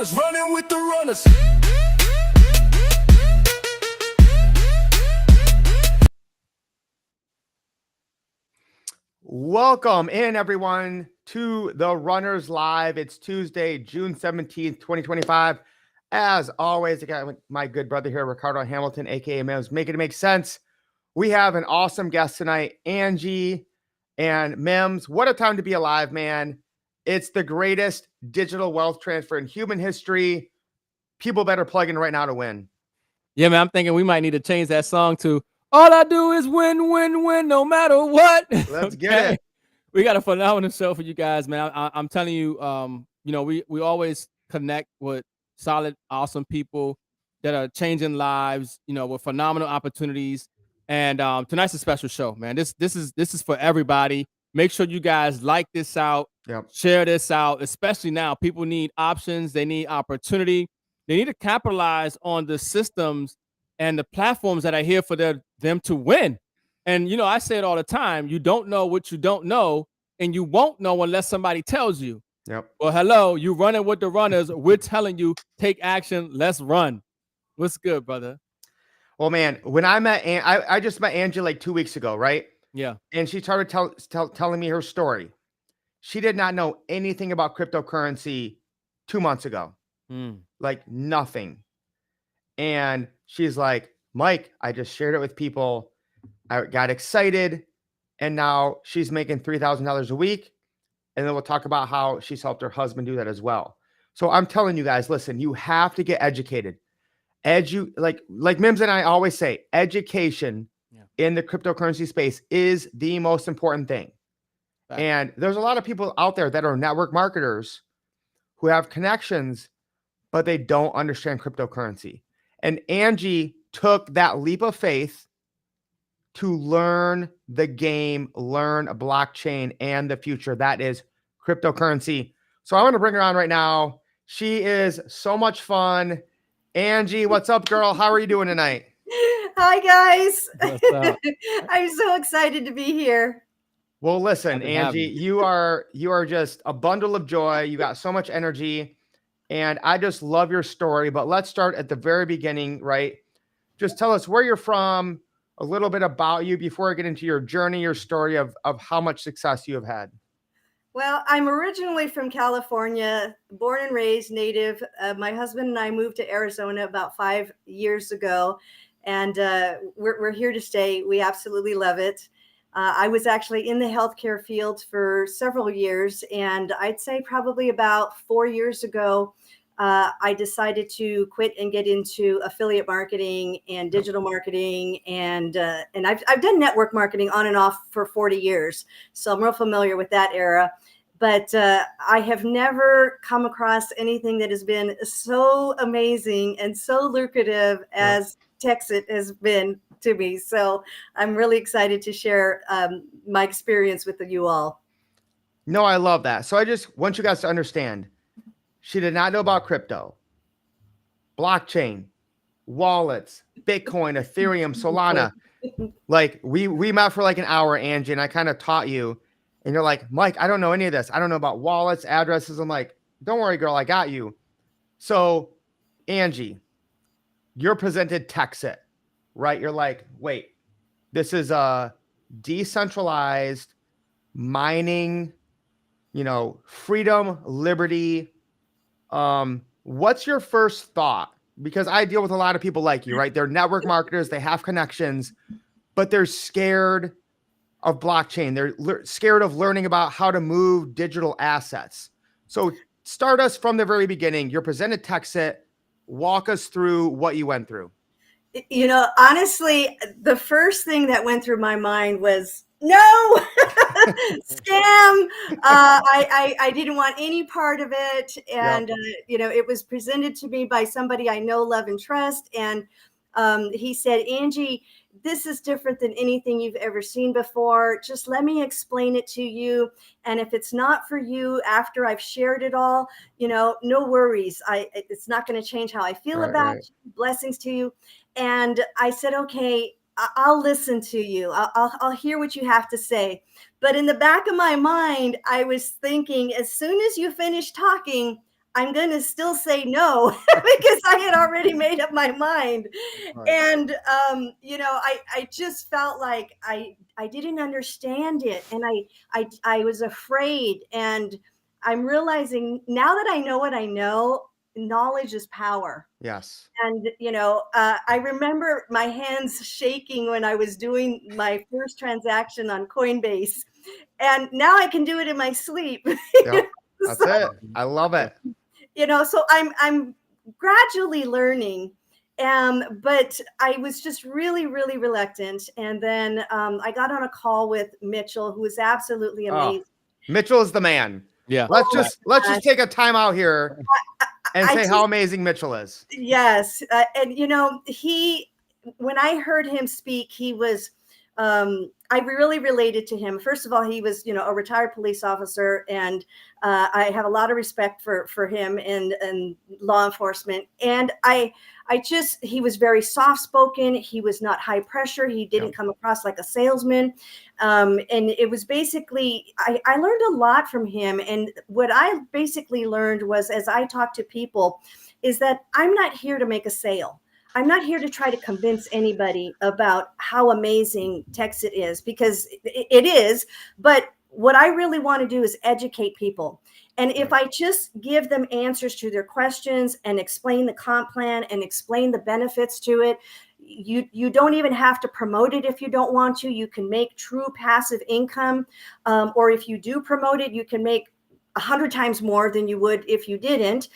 runners, running with the runners. Welcome in, everyone, to the Runners Live. It's Tuesday, June 17th, 2025. As always, I got my good brother here, Ricardo Hamilton, aka M.I.M.S, making it make sense. We have an awesome guest tonight, Angie and M.I.M.S. What a time to be alive, man. It's the greatest digital wealth transfer in human history. People better plug in right now to win. Yeah, man, I'm thinking we might need to change that song to "All I Do Is Win, Win, Win, No Matter What." Let's get it. We got a phenomenal show for you guys, man. I'm telling you, we always connect with solid, awesome people that are changing lives, with phenomenal opportunities. And tonight's a special show, man. This is for everybody. Make sure you guys like this out, share this out, especially now. People need options, they need opportunity. They need to capitalize on the systems and the platforms that are here for them to win. And, I say it all the time. You don't know what you don't know, and you won't know unless somebody tells you. Yep. Well, hello, you running with the runners. We're telling you, take action. Let's run. What's good, brother? Well, man, when I met, I just met Angie like 2 weeks ago, right? Yeah. And she started telling me her story. She did not know anything about cryptocurrency 2 months ago. Like nothing. And she's like, Mike, I just shared it with people. I got excited. And now she's making $3,000 a week. And then we'll talk about how she's helped her husband do that as well. So I'm telling you guys, listen, you have to get educated. Like M.I.M.S and I always say, education in the cryptocurrency space is the most important thing. Right. And there's a lot of people out there that are network marketers who have connections, but they don't understand cryptocurrency. And Angie took that leap of faith to learn the game, learn a blockchain and the future. That is cryptocurrency. So I want to bring her on right now. She is so much fun. Angie, what's up, girl? How are you doing tonight? Hi, guys. I'm so excited to be here. Well, listen, Angie, you are just a bundle of joy. You got so much energy. And I just love your story, but let's start at the very beginning, right? Just tell us where you're from, a little bit about you before I get into your journey, your story of how much success you have had. Well, I'm originally from California, born and raised native. My husband and I moved to Arizona about 5 years ago, and we're here to stay. We absolutely love it. I was actually in the healthcare field for several years, and I'd say probably about 4 years ago, I decided to quit and get into affiliate marketing and digital marketing, and I've done network marketing on and off for 40 years, so I'm real familiar with that era. But I have never come across anything that has been so amazing and so lucrative as Texit has been to me. So I'm really excited to share my experience with you all. No, I love that. So I just want you guys to understand, she did not know about crypto, blockchain, wallets, Bitcoin, Ethereum, Solana. Like we met for like an hour, Angie, and I kind of taught you. And you're like, Mike, I don't know any of this. I don't know about wallets, addresses. I'm like, don't worry, girl, I got you. So, Angie, you're presented Texit, right? You're like, wait, this is a decentralized mining, freedom, liberty. What's your first thought? Because I deal with a lot of people like you, right? They're network marketers, they have connections, but they're scared of blockchain. They're scared of learning about how to move digital assets. So start us from the very beginning. You're presented Texit. Walk us through what you went through. Honestly, the first thing that went through my mind was, no, scam. I didn't want any part of it. And, it was presented to me by somebody I know, love, and trust. And he said, Angie, this is different than anything you've ever seen before. Just let me explain it to you. And if it's not for you after I've shared it all, no worries. It's not going to change how I feel about it. Blessings to you. And I said, okay, I'll listen to you. I'll hear what you have to say. But in the back of my mind, I was thinking, as soon as you finish talking, I'm going to still say no because I had already made up my mind. Right. And, you know, I just felt like I didn't understand it. And I was afraid. And I'm realizing now that I know what I know, knowledge is power. Yes. And, you know, I remember my hands shaking when I was doing my first transaction on Coinbase. And now I can do it in my sleep. Yep. That's So, it. I love it. you know, so I'm gradually learning. But I was just really, really reluctant. And then I got on a call with Mitchell, who was absolutely amazing. Mitchell is the man. Yeah. Let's Oh, just take a time out here and I say just- how amazing Mitchell is. Yes. And, you know, when I heard him speak, he was, I really related to him. First of all, he was, you know, a retired police officer, and I have a lot of respect for him and law enforcement. And he was very soft spoken. He was not high pressure. He didn't come across like a salesman. And it was basically, I learned a lot from him. And what I basically learned was, as I talk to people, is that I'm not here to make a sale. I'm not here to try to convince anybody about how amazing Texit is, because it is. But what I really want to do is educate people. And if I just give them answers to their questions and explain the comp plan and explain the benefits to it, you don't even have to promote it if you don't want to. You can make true passive income. Or if you do promote it, you can make 100 times more than you would if you didn't.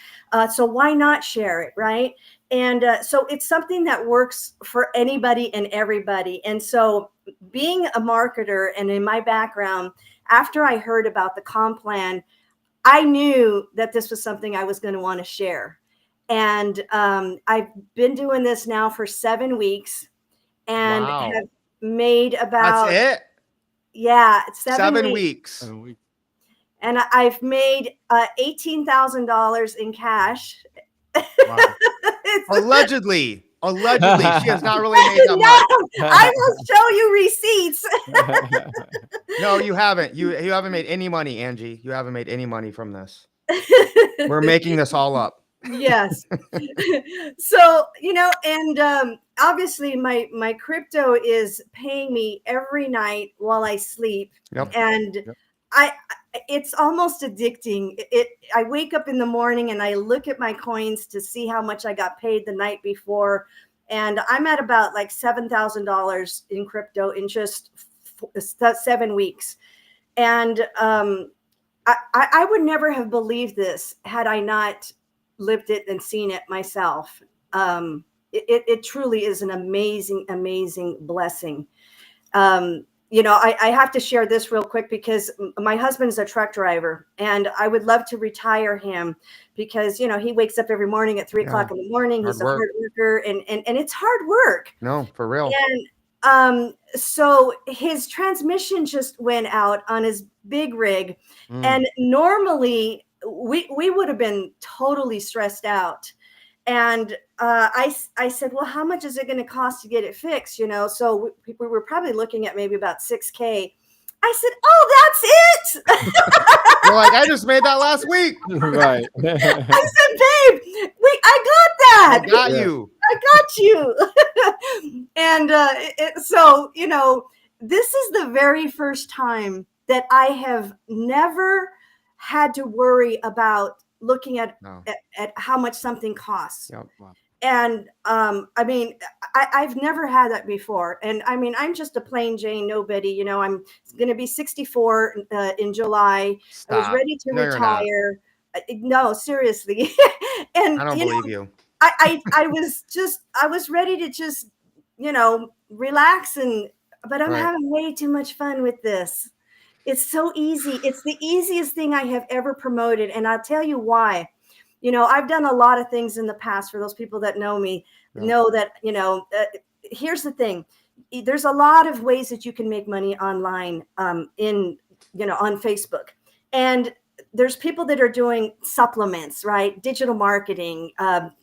So why not share it, right? And so it's something that works for anybody and everybody. And so being a marketer and in my background, after I heard about the comp plan, I knew that this was something I was going to want to share. And I've been doing this now for 7 weeks and have made about, That's it? yeah, 7 weeks. And I've made $18,000 in cash. Wow. Allegedly, she has not really made that much. I will show you receipts. No, you haven't. You haven't made any money, Angie. You haven't made any money from this. We're making this all up. Yes. So, you know, and obviously my crypto is paying me every night while I sleep. Yep. And it's almost addicting. I wake up in the morning and I look at my coins to see how much I got paid the night before. And I'm at about like $7,000 in crypto in just 7 weeks. And I would never have believed this had I not lived it and seen it myself. It truly is an amazing, amazing blessing. You know, I have to share this real quick because my husband's a truck driver and I would love to retire him because, you know, he wakes up every morning at 3 o'clock in the morning. He's a hard worker and it's hard work. No, for real. And so his transmission just went out on his big rig. And normally we would have been totally stressed out. And I said, well, how much is it going to cost to get it fixed? You know, so we were probably looking at maybe about $6,000. I said, oh, that's it. You're like, I just made that last week. Right. I said, babe, I got that. I got you. I got you. And so, you know, this is the very first time that I have never had to worry about looking at how much something costs. Yep. Wow. And I mean, I've never had that before. And I mean, I'm just a plain Jane nobody. You know, I'm going to be 64 in July. Stop. I was ready to retire. No, seriously. And I don't believe you. I was ready to just, you know, relax but I'm having way too much fun with this. It's so easy. It's the easiest thing I have ever promoted. And I'll tell you why. You know, I've done a lot of things in the past. For those people that know me, know that, you know, here's the thing. There's a lot of ways that you can make money online on Facebook. And there's people that are doing supplements, right? Digital marketing,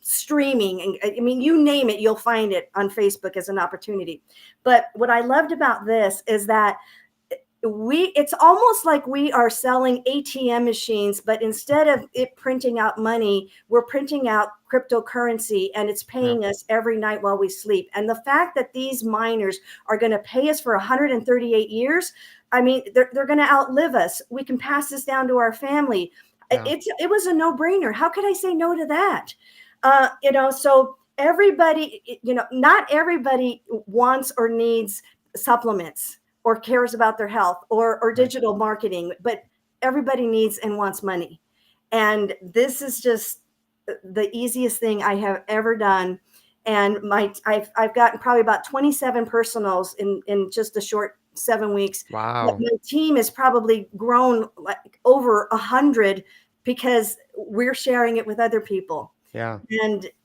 streaming. And I mean, you name it, you'll find it on Facebook as an opportunity. But what I loved about this is that it's almost like we are selling ATM machines, but instead of it printing out money, we're printing out cryptocurrency, and it's paying us every night while we sleep. And the fact that these miners are going to pay us for 138 years, I mean, they're going to outlive us. We can pass this down to our family. It was a no-brainer. How could I say no to that? So everybody, not everybody wants or needs supplements or cares about their health or digital marketing, but everybody needs and wants money. And this is just the easiest thing I have ever done. And I've gotten probably about 27 personals in just a short 7 weeks. Wow. But my team has probably grown like over 100 because we're sharing it with other people. Yeah.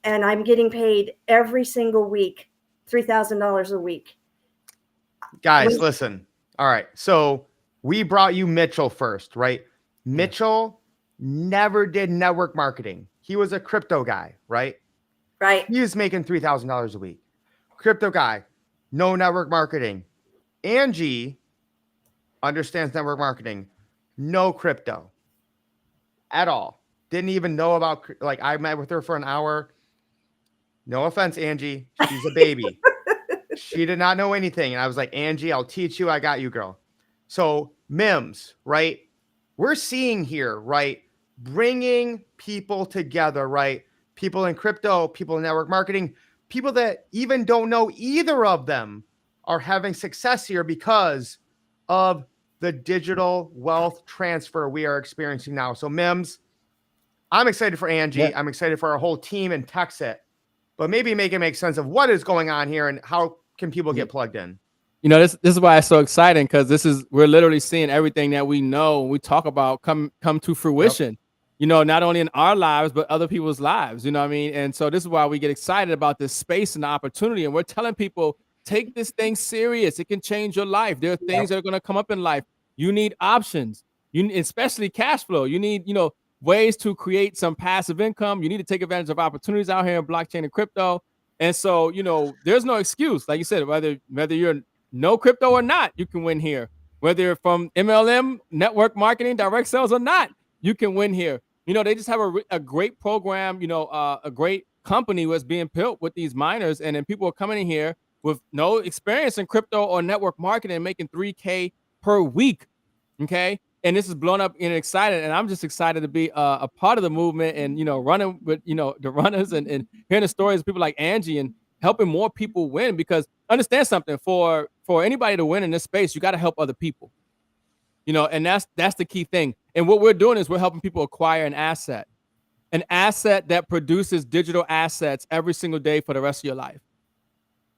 And I'm getting paid every single week, $3,000 a week. Guys, listen. All right. So we brought you Mitchell first, right? Mitchell never did network marketing. He was a crypto guy, right? Right. He was making $3,000 a week. Crypto guy, no network marketing. Angie understands network marketing, no crypto at all. Didn't even know about, like, I met with her for an hour. No offense, Angie. She's a baby. She did not know anything. And I was like, Angie, I'll teach you. I got you, girl. So M.I.M.S, right? We're seeing here, right? Bringing people together, right? People in crypto, people in network marketing, people that even don't know either of them are having success here because of the digital wealth transfer we are experiencing now. So M.I.M.S, I'm excited for Angie. Yeah. I'm excited for our whole team in Texit, but maybe make it make sense of what is going on here and how can people get plugged in? This is why it's so exciting, because we're literally seeing everything that we know we talk about come to fruition. Not only in our lives but other people's lives. You know what I mean? And so this is why we get excited about this space and the opportunity. And we're telling people, take this thing serious. It can change your life. There are things that are going to come up in life. You need options. Especially cash flow. You need ways to create some passive income. You need to take advantage of opportunities out here in blockchain and crypto. And so, there's no excuse. Like you said, whether you're no crypto or not, you can win here. Whether you're from MLM, network marketing, direct sales or not, you can win here. They just have a great program, a great company was being built with these miners. And then people are coming in here with no experience in crypto or network marketing and making $3K per week. Okay. And this is blown up and excited. And I'm just excited to be a part of the movement and, running with, the runners and hearing the stories of people like Angie and helping more people win. Because understand something, for anybody to win in this space, you got to help other people, and that's the key thing. And what we're doing is we're helping people acquire an asset that produces digital assets every single day for the rest of your life.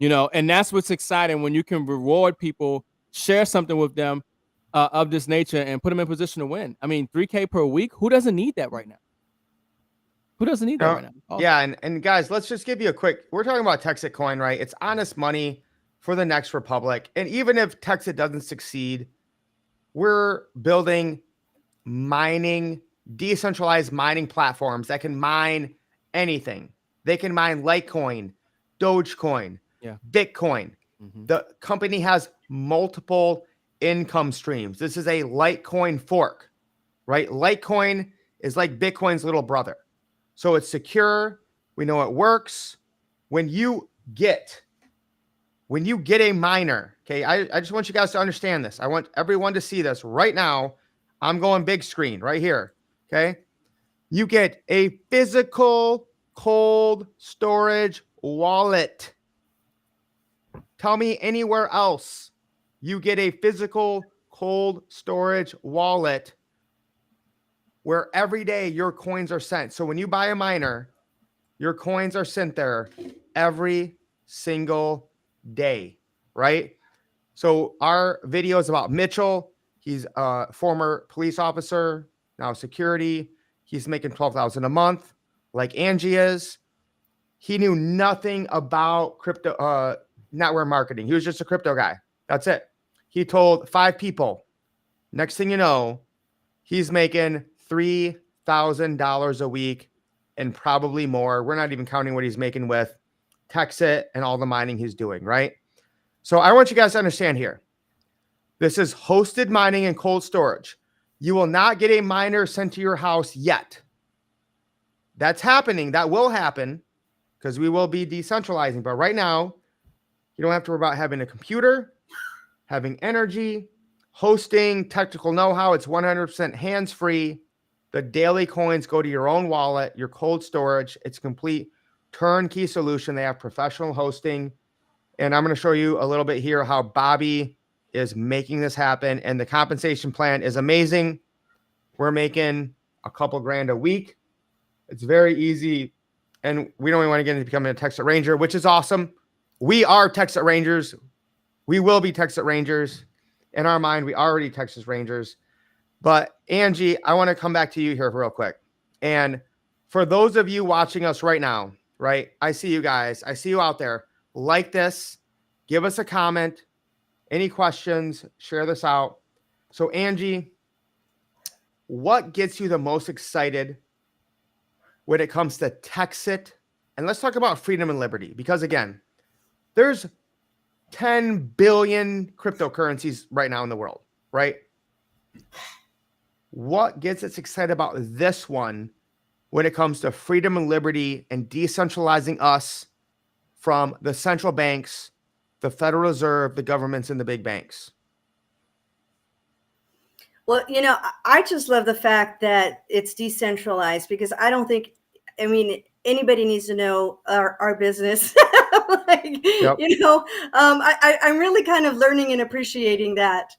And that's what's exciting, when you can reward people, share something with them of this nature and put them in position to win. I mean, $3K per week, who doesn't need that right now? Who doesn't need that right now? Awesome. Yeah, and guys, let's just give you a quick, we're talking about Texit coin, right? It's honest money for the next republic. And even if Texit doesn't succeed, we're building decentralized mining platforms that can mine anything. They can mine Litecoin, Dogecoin, Bitcoin. The company has multiple income streams. This is a Litecoin fork, right? Litecoin is like Bitcoin's little brother. So it's secure. We know it works. When you get a miner, okay, I just want you guys to understand this. I want everyone to see this right now. I'm going big screen right here, okay? You get a physical cold storage wallet. Tell me anywhere else you get a physical cold storage wallet where every day your coins are sent. So when you buy a miner, your coins are sent there every single day, right? So our video is about Mitchell. He's a former police officer, now security. He's making $12,000 a month, like Angie is. He knew nothing about crypto, network marketing. He was just a crypto guy. That's it. He told 5 people. Next thing you know, he's making $3,000 a week and probably more. We're not even counting what he's making with Texit and all the mining he's doing, right? So I want you guys to understand here. This is hosted mining and cold storage. You will not get a miner sent to your house yet. That's happening. That will happen because we will be decentralizing. But right now, you don't have to worry about having a computer, having energy, hosting, technical know-how. It's 100% hands-free. The daily coins go to your own wallet, your cold storage. It's a complete turnkey solution. They have professional hosting. And I'm going to show you a little bit here how Bobby is making this happen. And the compensation plan is amazing. We're making a couple grand a week. It's very easy. And we don't even want to get into becoming a Texit Ranger, which is awesome. We are Texit Rangers. We will be Texit Rangers. In our mind, we already Texas Rangers. But Angie, I want to come back to you here real quick. And for those of you watching us right now, right? I see you guys. I see you out there. Like this. Give us a comment. Any questions? Share this out. So Angie, what gets you the most excited when it comes to Texit? And let's talk about freedom and liberty. Because again, there's 10 billion cryptocurrencies right now in the world, right? What gets us excited about this one when it comes to freedom and liberty and decentralizing us from the central banks, the Federal Reserve, the governments, and the big banks? Well, I just love the fact that it's decentralized because I don't think, anybody needs to know our business. Yep. I'm really kind of learning and appreciating that.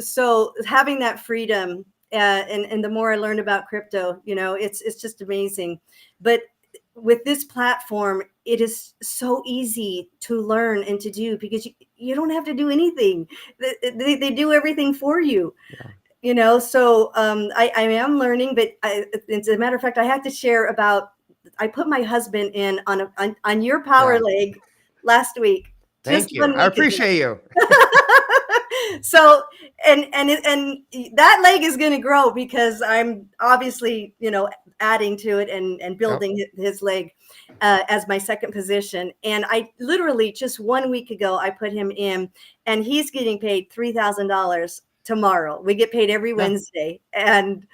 So having that freedom, and the more I learn about crypto, it's just amazing. But with this platform, it is so easy to learn and to do because you don't have to do anything. They do everything for you. Yeah. So I am learning, but as a matter of fact, I had to share about, I put my husband in on your power leg last week. Thank you. I appreciate you. So, and that leg is going to grow because I'm obviously, adding to it and building his leg as my second position. And I literally just 1 week ago, I put him in and he's getting paid $3,000 tomorrow. We get paid every Wednesday. And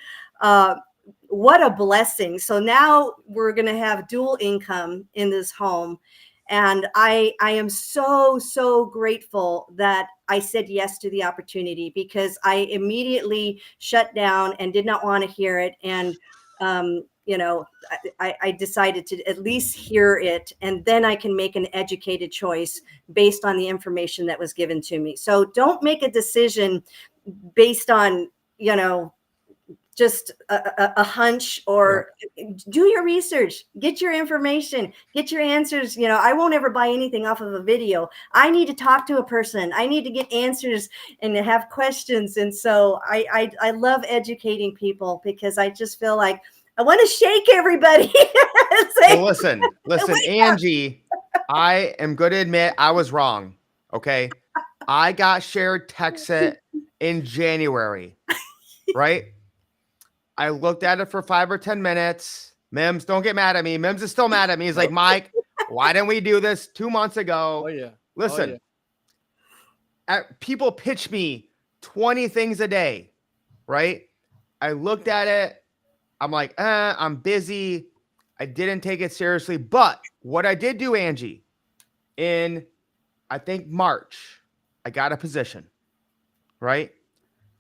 what a blessing. So now we're going to have dual income in this home. And I am so, so grateful that I said yes to the opportunity because I immediately shut down and did not want to hear it. And, I decided to at least hear it, and then I can make an educated choice based on the information that was given to me. So don't make a decision based on, just a hunch, or do your research, get your information, get your answers. I won't ever buy anything off of a video. I need to talk to a person. I need to get answers and to have questions. And so I love educating people because I just feel like I want to shake everybody. Well, listen, Angie, I am going to admit I was wrong. Okay. I got shared Texit in January, right? I looked at it for 5 or 10 minutes. M.I.M.S, don't get mad at me. M.I.M.S is still mad at me. He's like, Mike, why didn't we do this 2 months ago? Oh, yeah. Listen, people pitch me 20 things a day, right? I looked at it. I'm like, I'm busy. I didn't take it seriously. But what I did do, Angie, in, I think, March, I got a position, right?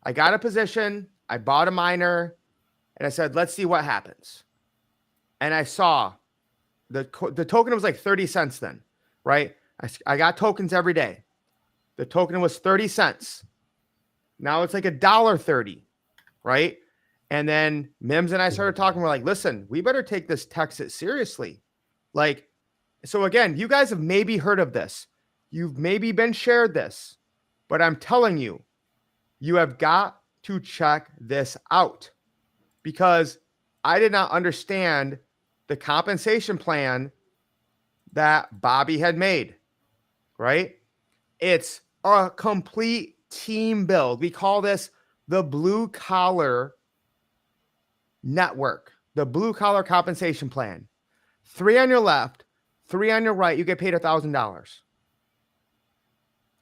I got a position. I bought a miner. And I said, let's see what happens. And I saw the token was like 30 cents then, right? I got tokens every day. The token was 30 cents. Now it's like $1.30, right? And then M.I.M.S and I started talking. We're like, listen, we better take this Texit seriously. Like, so again, you guys have maybe heard of this. You've maybe been shared this. But I'm telling you, you have got to check this out. Because I did not understand the compensation plan that Bobby had made, right? It's a complete team build. We call this the blue collar network, the blue collar compensation plan. 3 on your left, 3 on your right, you get paid $1,000.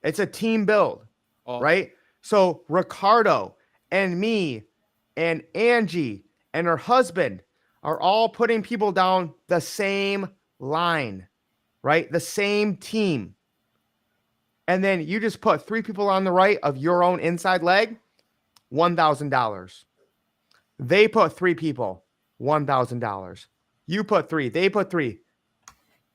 It's a team build. right? So Ricardo and me and Angie and her husband are all putting people down the same line, right? The same team. And then you just put 3 people on the right of your own inside leg, $1,000. They put 3 people, $1,000. You put 3, they put 3.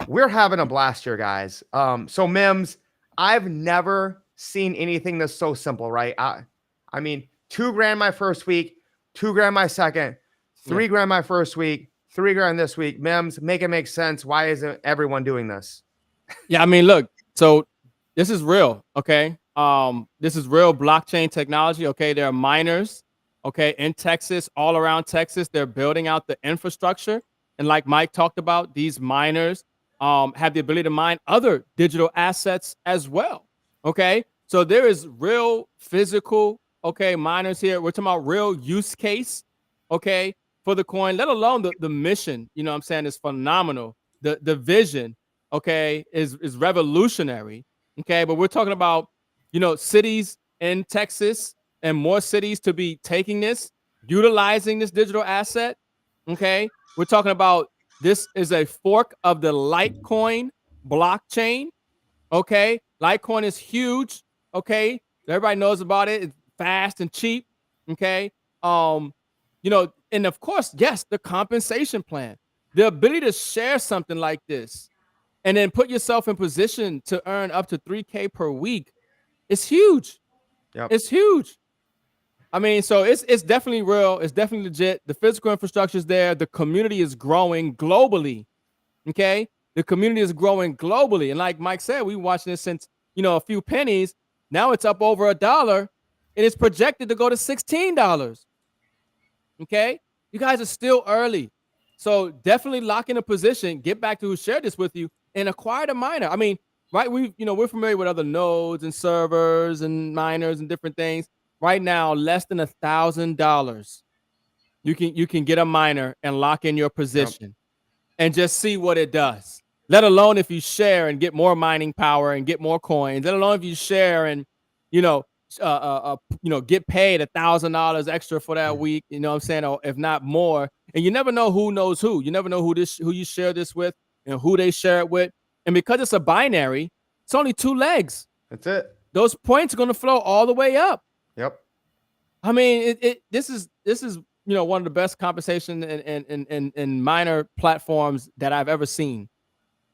We're having a blast here, guys. So M.I.M.S, I've never seen anything that's so simple, right? I mean, $2,000 my first week, $2,000 my second, $3,000 my first week, $3,000 this week. M.I.M.S, make it make sense. Why isn't everyone doing this? Yeah, I mean, look, so this is real, okay? This is real blockchain technology, okay? There are miners, okay, in Texas, all around Texas. They're building out the infrastructure. And like Mike talked about, these miners have the ability to mine other digital assets as well, okay? So there is real physical, okay, miners here. We're talking about real use case, okay, for the coin, let alone the mission, you know what I'm saying, is phenomenal. The vision, okay, is revolutionary. Okay, but we're talking about, you know, cities in Texas and more cities to be taking this, utilizing this digital asset. Okay, we're talking about this is a fork of the Litecoin blockchain. Okay, Litecoin is huge. Okay, everybody knows about it. It's fast and cheap. Okay, you know, and of course, yes, the compensation plan, the ability to share something like this and then put yourself in position to earn up to 3K per week. It's huge. Yep. It's huge. I mean, so it's definitely real. It's definitely legit. The physical infrastructure is there. The community is growing globally. Okay, the community is growing globally, and like Mike said, we watching this since, you know, a few pennies. Now it's up over $1, and it's projected to go to $16. Okay, you guys are still early, so definitely lock in a position. Get back to who shared this with you and acquire the miner. I mean, right? We're familiar with other nodes and servers and miners and different things. Right now, less than $1,000, you can get a miner and lock in your position and just see what it does. Let alone if you share and get more mining power and get more coins. Let alone if you share and, you know, get paid $1,000 extra for that week. You know what I'm saying? Or if not more. And you never know who knows who. You never know who you share this with and who they share it with. And because it's a binary, it's only 2 legs. That's it. Those points are going to flow all the way up. Yep. I mean, this is you know, one of the best compensation and minor platforms that I've ever seen.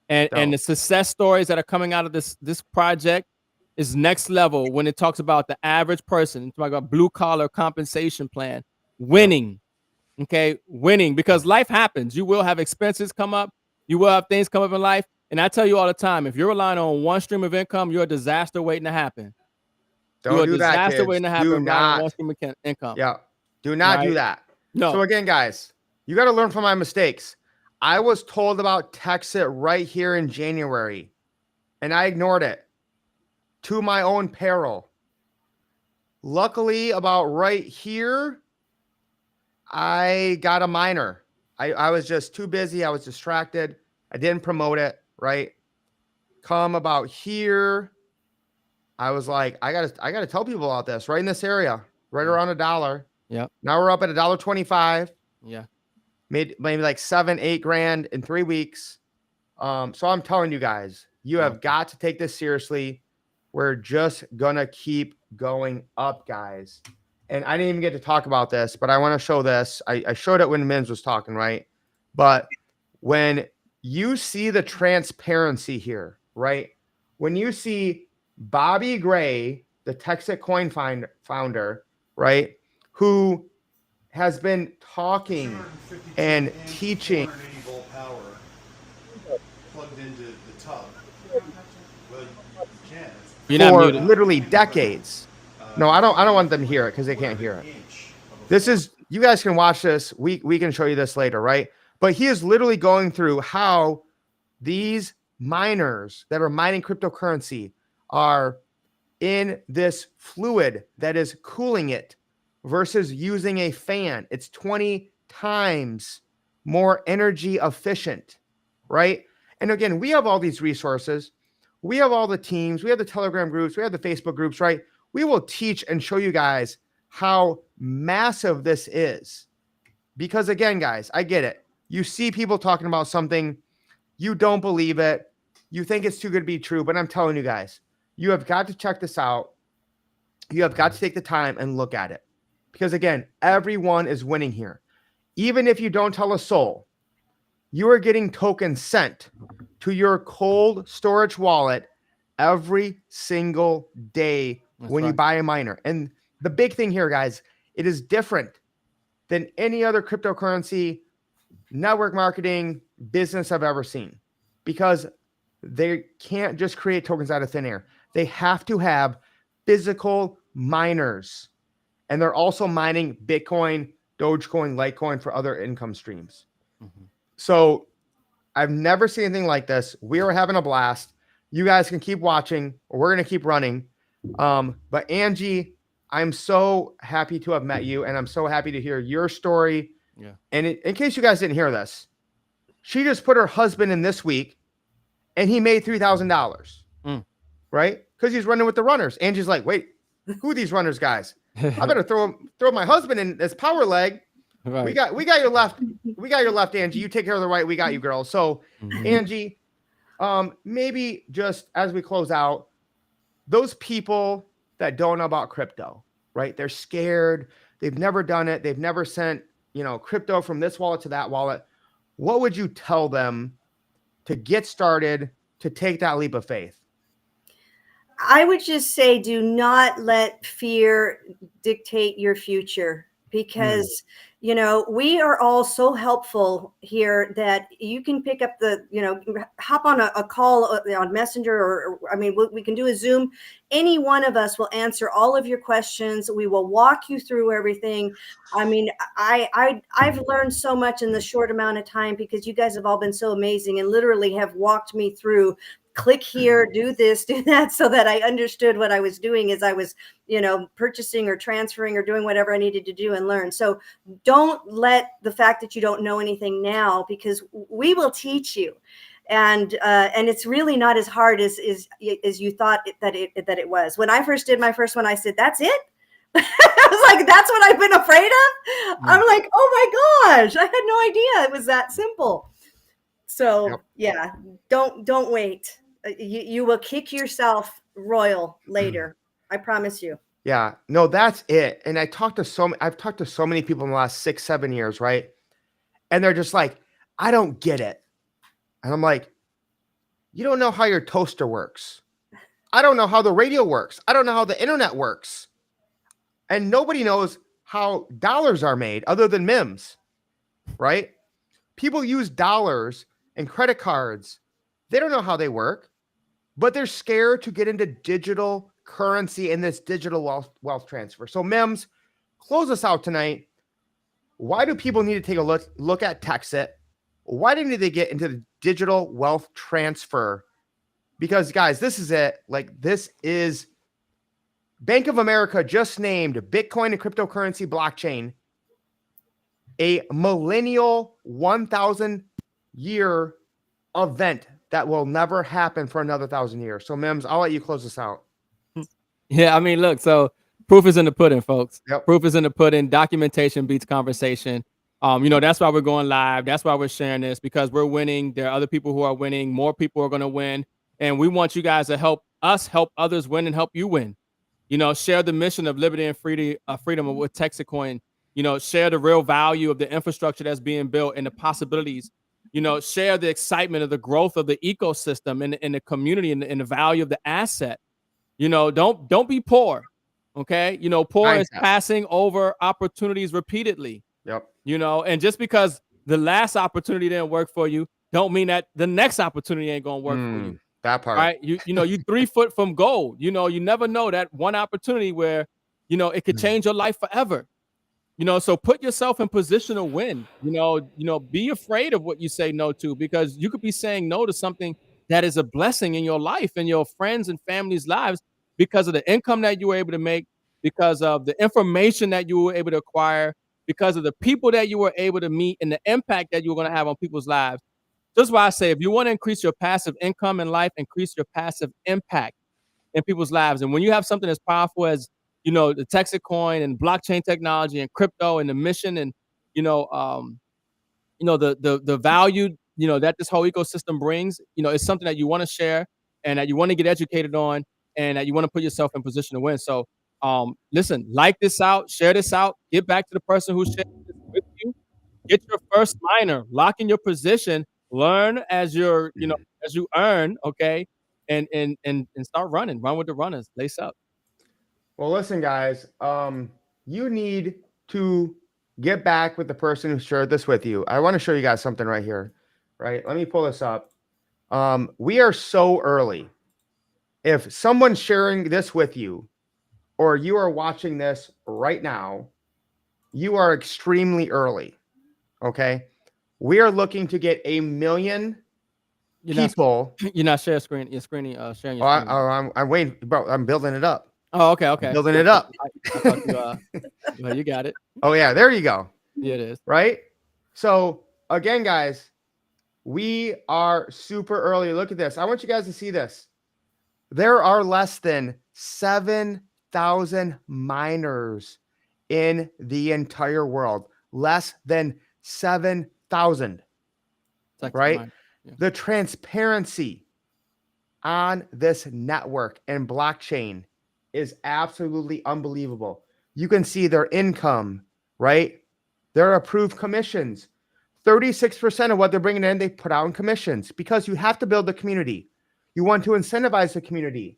And the success stories that are coming out of this project is next level when it talks about the average person, talking about blue collar compensation plan, winning. Okay, winning, because life happens. You will have expenses come up, you will have things come up in life. And I tell you all the time, if you're relying on one stream of income, you're a disaster waiting to happen. Don't do that, kids. Waiting to happen. Do not. One stream of income. Yeah. Do not do that. No. So again, guys, you got to learn from my mistakes. I was told about Texit right here in January, and I ignored it to my own peril. Luckily, about right here, I got a miner. I was just too busy. I was distracted. I didn't promote it, right? Come about here, I was like, I gotta tell people about this right in this area, right around $1. Yeah. Now we're up at $1.25. Yeah. Made maybe like $7-8 grand in 3 weeks. So I'm telling you guys, you have got to take this seriously. We're just gonna keep going up, guys. And I didn't even get to talk about this, but I want to show this. I showed it when M.I.M.S was talking, right? But when you see the transparency here, right? When you see Bobby Gray, the Texit coin founder, right? Who has been talking and teaching volt power plugged into the tub. Well, you can. For literally decades. No, I don't want them to hear it because they can't hear it. This is, you guys can watch this. We can show you this later, right? But he is literally going through how these miners that are mining cryptocurrency are in this fluid that is cooling it versus using a fan. It's 20 times more energy efficient, right? And again, we have all these resources. We have all the teams. We have the Telegram groups. We have the Facebook groups, right? we will teach and show you guys how massive this is. Because again, guys, I get it. You see people talking about something, you don't believe it, you think it's too good to be true, but I'm telling you guys, you have got to check this out. You have got to take the time and look at it. Because again, everyone is winning here. Even if you don't tell a soul, you are getting tokens sent to your cold storage wallet every single day when you buy a miner. And the big thing here, guys, it is different than any other cryptocurrency, network marketing business I've ever seen, because they can't just create tokens out of thin air. They have to have physical miners, and they're also mining Bitcoin, Dogecoin, Litecoin for other income streams. So I've never seen anything like this. We are having a blast. You guys can keep watching, or we're going to keep running. But Angie, I'm so happy to have met you, and I'm so happy to hear your story. Yeah. And in case you guys didn't hear this, she just put her husband in this week, and he made $3,000, right? Because he's running with the runners. Angie's like, wait, who are these runners guys? I better throw my husband in this power leg. Right. We got your left. We got your left, Angie. You take care of the right. We got you, girl. So, Angie, maybe just as we close out, those people that don't know about crypto, right? They're scared. They've never done it. They've never sent, crypto from this wallet to that wallet. What would you tell them to get started, to take that leap of faith? I would just say, do not let fear dictate your future, because we are all so helpful here that you can pick up hop on a call on Messenger, or we can do a Zoom. Any one of us will answer all of your questions. We will walk you through everything. I've learned so much in the short amount of time, because you guys have all been so amazing and literally have walked me through. Click here, do this, do that, so that I understood what I was doing as I was, purchasing or transferring or doing whatever I needed to do and learn. So don't let the fact that you don't know anything now, because we will teach you. And it's really not as hard as you thought that it was. When I first did my first one, I said, that's it? I was like, that's what I've been afraid of? I'm like, oh my gosh, I had no idea it was that simple. So yeah, don't wait. You will kick yourself royal later. I promise you. Yeah, no, that's it. And I've talked to so many people in the last 6-7 years, right? And they're just like, I don't get it. And I'm like, you don't know how your toaster works. I don't know how the radio works. I don't know how the internet works. And nobody knows how dollars are made other than M.I.M.S, right? People use dollars and credit cards. They don't know how they work, but they're scared to get into digital currency and this digital wealth transfer. So M.I.M.S, close us out tonight. Why do people need to take a look at Texit? Why do they need to get into the digital wealth transfer? Because guys, this is it. Like, this is Bank of America just named Bitcoin and cryptocurrency blockchain a millennial 1,000-year event that will never happen for another 1,000 years. So M.I.M.S, I'll let you close this out. Yeah, look, so proof is in the pudding, folks. Yep. Proof is in the pudding. Documentation beats conversation. That's why we're going live. That's why we're sharing this, because we're winning. There are other people who are winning. More people are going to win. And we want you guys to help us help others win and help you win. Share the mission of liberty and freedom with Texit Coin. Share the real value of the infrastructure that's being built and the possibilities. Share the excitement of the growth of the ecosystem and the community and the value of the asset. Don't be poor. Okay. Poor is passing over opportunities repeatedly. Yep. And just because the last opportunity didn't work for you, don't mean that the next opportunity ain't gonna work for you. That part. Right. You 3 foot from gold. You never know that one opportunity where, it could change your life forever. So put yourself in position to win. Be afraid of what you say no to, because you could be saying no to something that is a blessing in your life and your friends and family's lives, because of the income that you were able to make, because of the information that you were able to acquire, because of the people that you were able to meet and the impact that you were going to have on people's lives. That's why I say, if you want to increase your passive income in life, increase your passive impact. in people's lives. And when you have something as powerful as, you know, the Texit coin and blockchain technology and crypto and the mission and, the value, that this whole ecosystem brings, it's something that you want to share and that you want to get educated on and that you want to put yourself in position to win. So, listen, like this out, share this out, get back to the person who shared this with you, get your first miner, lock in your position, learn as you're, as you earn, okay, and start running, run with the runners, lace up. Well, listen, guys, you need to get back with the person who shared this with you. I want to show you guys something right here, right? Let me pull this up. We are so early. If someone's sharing this with you, or you are watching this right now, you are extremely early. Okay. We are looking to get 1 million people. You're not sharing screen. You're sharing your screen. I'm waiting, bro. I'm building it up. Oh, okay. I'm building it up. I thought you got it. Oh yeah, there you go. Yeah, it is. Right. So again, guys, we are super early. Look at this. I want you guys to see this. There are less than 7,000 miners in the entire world. Less than 7,000. Right? Yeah. The transparency on this network and blockchain is absolutely unbelievable. You can see their income, right? Their approved commissions. 36% of what they're bringing in, they put out in commissions because you have to build the community. You want to incentivize the community.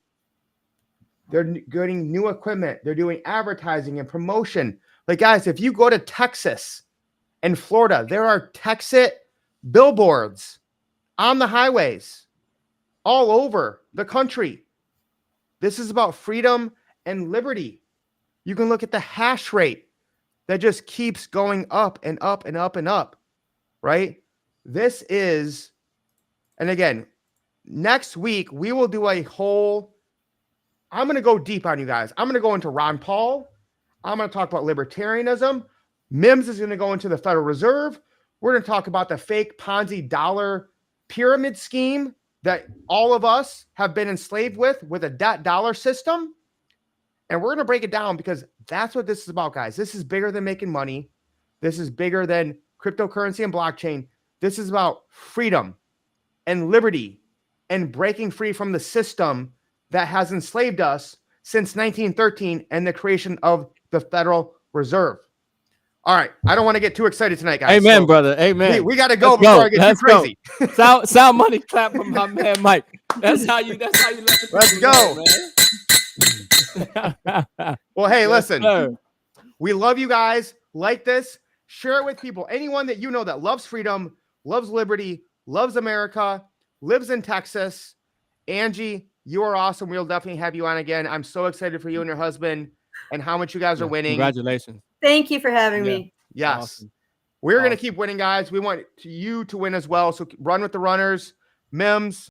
They're getting new equipment. They're doing advertising and promotion. Like, guys, if you go to Texas and Florida, there are Texit billboards on the highways all over the country. This is about freedom and liberty. You can look at the hash rate that just keeps going up and up and up and up, right? This is, and again, next week, we will do a whole, I'm going to go deep on you guys. I'm going to go into Ron Paul. I'm going to talk about libertarianism. M.I.M.S is going to go into the Federal Reserve. We're going to talk about the fake Ponzi dollar pyramid scheme that all of us have been enslaved with a debt dollar system. And we're going to break it down because that's what this is about, guys. This is bigger than making money. This is bigger than cryptocurrency and blockchain. This is about freedom and liberty and breaking free from the system that has enslaved us since 1913 and the creation of the Federal Reserve. All right. I don't want to get too excited tonight, guys. Amen, brother. Amen. We got to go before I get too crazy. Sound money clap from my man, Mike. That's how you let the Let's go. Well, hey, listen, we love you guys. Like this, share it with people. Anyone that you know that loves freedom, loves liberty, loves America, lives in Texas. Angie, you are awesome. We'll definitely have you on again. I'm so excited for you and your husband and how much you guys are winning. Congratulations. Thank you for having me. Yes. Awesome. We're going to keep winning, guys. We want you to win as well. So run with the runners. M.I.M.S.